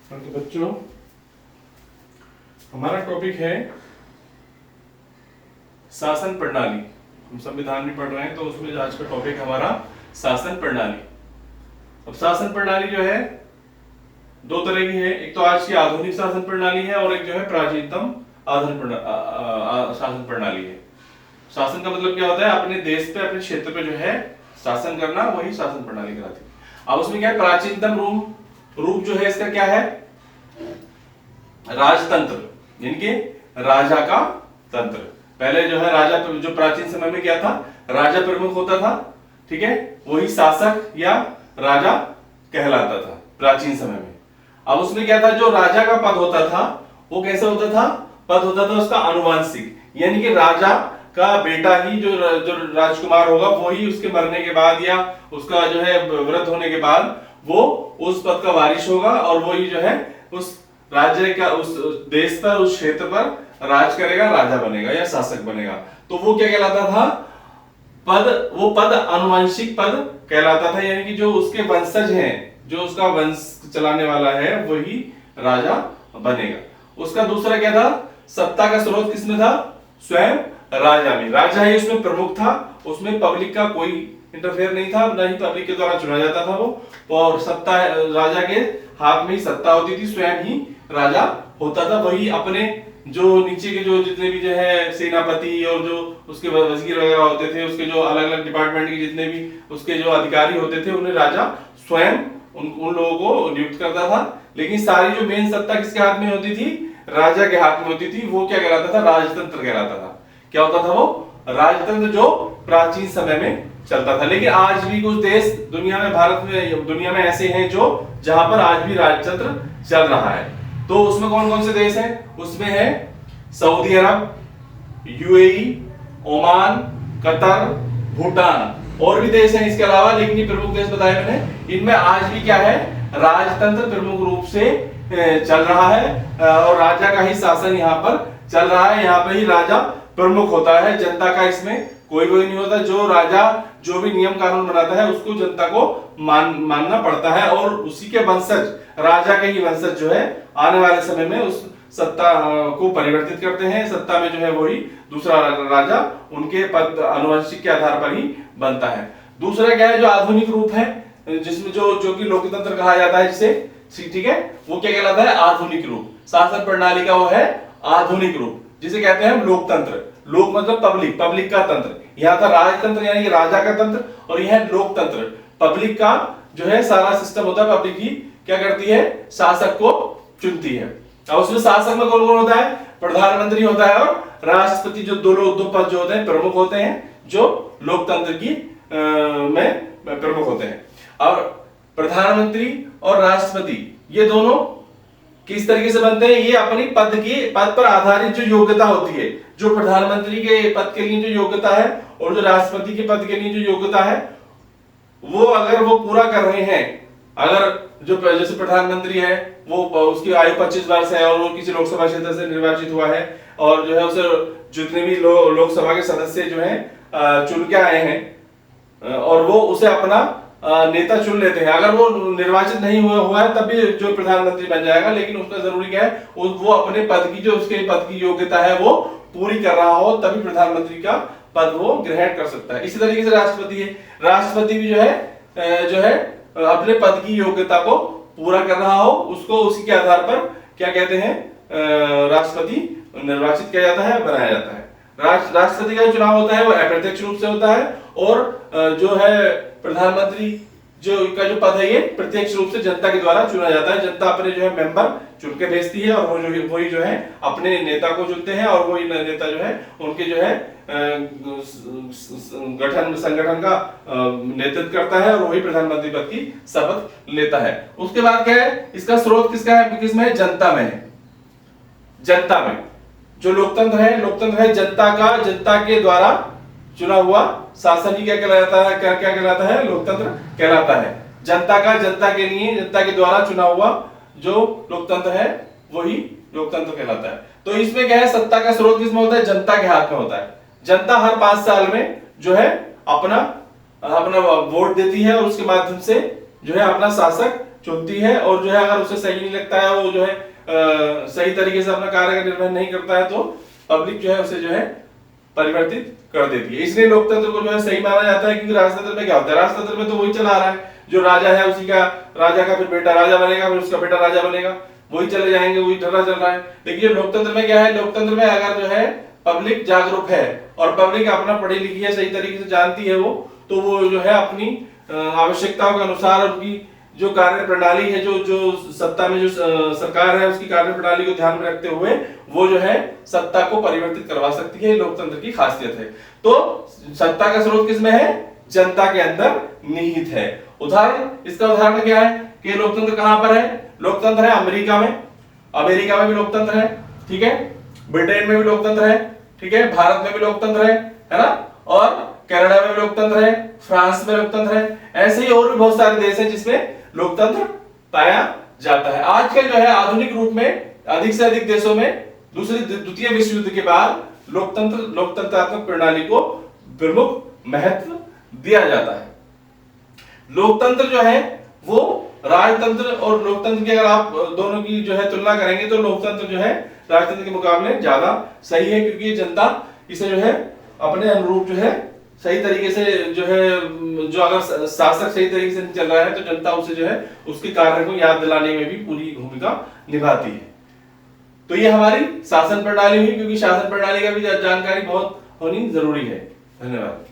तो बच्चों, हमारा टॉपिक है शासन प्रणाली। हम संविधान में पढ़ रहे हैं, तो उसमें आज का टॉपिक हमारा शासन प्रणाली। अब शासन प्रणाली जो है दो तरह की है। एक तो आज की आधुनिक शासन प्रणाली है और एक जो है प्राचीनतम शासन प्रणाली है। शासन का मतलब क्या होता है? अपने देश पे, अपने क्षेत्र पे जो है शासन करना, वही शासन प्रणाली कहलाती है। अब उसमें क्या है? प्राचीनतम रूप जो है इसका क्या है? राजतंत्र, यानी कि राजा का तंत्र। पहले जो है राजा, जो प्राचीन समय में क्या था, राजा प्रमुख होता था, ठीक है, वही शासक या राजा कहलाता था प्राचीन समय में। अब उसमें क्या था? जो राजा का पद होता था वो कैसा होता था? पद होता था उसका अनुवांशिक, यानी कि राजा का बेटा ही जो राजकुमार होगा, वही उसके मरने के बाद या उसका जो है वृद्ध होने के बाद वो उस पद का वारिस होगा और वही जो है उस राज्य का, उस देश पर, उस क्षेत्र पर राज करेगा, राजा बनेगा या शासक बनेगा। तो वो क्या कहलाता था? पद, वो पद अनुवांशिक पद कहलाता था, यानी कि जो उसके वंशज हैं, जो उसका वंश चलाने वाला है, वही राजा बनेगा। उसका दूसरा क्या था? सत्ता का स्रोत किसमें था? स्वयं राजा में। राजा ही उसमें प्रमुख था, उसमें पब्लिक का कोई इंटरफेयर नहीं था, न ही पब्लिक के द्वारा चुना जाता था वो। और सत्ता राजा के हाथ में ही सत्ता होती थी, स्वयं ही राजा होता था। वही अपने जो नीचे के जो जितने भी जो है सेनापति और जो उसके वजीर वगैरह होते थे, उसके जो अलग अलग डिपार्टमेंट के जितने भी उसके जो अधिकारी होते थे, उन्हें राजा स्वयं उन लोगों को नियुक्त करता था। लेकिन सारी जो मेन सत्ता किसके हाथ में होती थी? राजा के हाथ में होती थी। वो क्या कहलाता था? राजतंत्र कहलाता था। क्या होता था वो? राजतंत्र, जो प्राचीन समय में चलता था। लेकिन आज भी कुछ देश दुनिया में, भारत में, दुनिया में ऐसे हैं जो जहां पर आज भी राजतंत्र चल रहा है। तो उसमें कौन कौन से देश हैं? उसमें है सऊदी अरब, यूएई, ओमान, कतर, भूटान, और भी देश हैं इसके अलावा, लेकिन ये प्रमुख देश बताए मैंने। इनमें आज भी क्या है? राजतंत्र प्रमुख रूप से चल रहा है और राजा का ही शासन यहाँ पर चल रहा है। यहाँ पर ही राजा प्रमुख होता है, जनता का इसमें कोई नहीं होता। जो राजा जो भी नियम कानून बनाता है उसको जनता को मानना पड़ता है, और उसी के वंशज, राजा के ही वंशज जो है आने वाले समय में उस सत्ता को परिवर्तित करते हैं। सत्ता में जो है वही दूसरा राजा उनके पद अनुवंशिक के आधार पर ही बनता है। दूसरा क्या है? जो आधुनिक रूप है, जिसमें जो कि लोकतंत्र कहा जाता है जिसे, ठीक है, वो क्या कहलाता है? आधुनिक रूप। शासन प्रणाली का वो है आधुनिक रूप, जिसे कहते हैं हम लोकतंत्र। लोक मतलब पब्लिक, पब्लिक का तंत्र। यहाँ था राजतंत्र यानी कि राजा का तंत्र, और यह है लोकतंत्र, पब्लिक का जो है सारा सिस्टम होता है। पब्लिक ही क्या करती है? शासक को चुनती है। अब उसमें शासक में कौन कौन होता है? प्रधानमंत्री होता है और राष्ट्रपति, जो दो पद जो होते हैं प्रमुख होते हैं, जो लोकतंत्र की में प्रमुख होते हैं। और प्रधानमंत्री और राष्ट्रपति ये दोनों किस तरीके से बनते हैं? ये अपनी पद पर आधारित जो योग्यता होती है, जो प्रधानमंत्री के पद के लिए जो योग्यता है और जो राष्ट्रपति के पद के लिए जो योग्यता है, वो अगर वो पूरा कर रहे हैं, अगर जो जैसे प्रधानमंत्री है वो उसकी आयु 25 वर्ष है और वो किसी लोकसभा क्षेत्र से निर्वाचित हुआ है, और जो है उसे जितने भी लोकसभा के सदस्य जो है चुन के आए हैं, और वो उसे अपना नेता चुन लेते हैं। अगर वो निर्वाचित नहीं हुआ है तब भी जो प्रधानमंत्री बन जाएगा, लेकिन उसका जरूरी क्या है? वो अपने पद की, जो उसके पद की योग्यता है वो पूरी कर रहा हो, तभी प्रधानमंत्री का पद वो ग्रहण कर सकता है। इसी तरीके से राष्ट्रपति है, राष्ट्रपति भी जो है अपने पद की योग्यता को पूरा कर रहा हो, उसको उसी के आधार पर क्या कहते हैं? राष्ट्रपति निर्वाचित किया जाता है, बनाया जाता है। राष्ट्रपति का चुनाव होता है वो अप्रत्यक्ष रूप से होता है, और जो है प्रधानमंत्री का जो पद है ये प्रत्यक्ष रूप से जनता के द्वारा चुना जाता है। जनता अपने जो है मेंबर चुन के भेजती है, और वही जो है अपने नेता को चुनते हैं, और वही नेता जो है उनके जो है संगठन का नेतृत्व करता है, और वही प्रधानमंत्री पद की शपथ लेता है। उसके बाद क्या है? इसका स्रोत किसका है? किसमें है? जनता में है। जनता में जो लोकतंत्र है जनता का, जनता के द्वारा चुना हुआ शासन ही क्या कहलाता है? क्या कहलाता है? लोकतंत्र कहलाता है। जनता का, जनता के लिए, जनता के द्वारा चुना हुआ जो लोकतंत्र है वही लोकतंत्र कहलाता है। तो इसमें क्या है? सत्ता का स्रोत किसमें होता है? जनता के हाथ में होता है। जनता हर 5 साल में जो है अपना वोट देती है, और उसके माध्यम से जो है अपना शासक चुनती है, और जो है अगर उसे सही नहीं लगता है, वो जो है सही तरीके से अपना कार्य का निर्वहन नहीं करता है, तो पब्लिक जो है उसे जो है परिवर्तित कर देती है। इसलिए लोकतंत्र को जो है सही माना जाता है, क्योंकि राजतंत्र में क्या होता है, राजतंत्र में तो वही चला आ रहा है, जो राजा है उसी का, राजा का फिर बेटा राजा बनेगा, फिर उसका बेटा राजा बनेगा, वही चले जाएंगे, वही चल रहा है। लेकिन लोकतंत्र में क्या है, लोकतंत्र में अगर जो है पब्लिक जागरूक है और पब्लिक अपना पढ़ी लिखी है, सही तरीके से जानती है वो, तो वो जो है अपनी आवश्यकताओं के अनुसार उनकी जो कार्य प्रणाली है, जो सत्ता में जो सरकार है उसकी कार्य प्रणाली को ध्यान में रखते हुए वो जो है सत्ता को परिवर्तित करवा सकती है। लोकतंत्र की खासियत है। तो सत्ता का स्रोत किसमें है, जनता के अंदर निहित है। उदाहरण, इसका उदाहरण क्या है कि लोकतंत्र कहां पर है, लोकतंत्र है अमेरिका में, अमेरिका में भी लोकतंत्र है, ठीक है, ब्रिटेन में भी लोकतंत्र है, ठीक है, भारत में भी लोकतंत्र है ना, और कनाडा में भी लोकतंत्र है, फ्रांस में लोकतंत्र है, ऐसे ही और भी बहुत सारे देश हैं जिसमें लोकतंत्र पाया जाता है। आजकल जो है आधुनिक रूप में अधिक से अधिक देशों में द्वितीय विश्व युद्ध के बाद लोकतंत्रात्मक प्रणाली को प्रमुख महत्व दिया जाता है। लोकतंत्र जो है वो राजतंत्र और लोकतंत्र की अगर आप दोनों की जो है तुलना करेंगे तो लोकतंत्र जो है राजतंत्र के मुकाबले ज्यादा सही है, क्योंकि जनता इसे जो है अपने अनुरूप जो है सही तरीके से जो है, जो अगर शासक सही तरीके से नहीं चल रहा है तो जनता उसे जो है उसके कार्य को याद दिलाने में भी पूरी भूमिका निभाती है। तो ये हमारी शासन प्रणाली हुई, क्योंकि शासन प्रणाली का भी जानकारी बहुत होनी जरूरी है। धन्यवाद।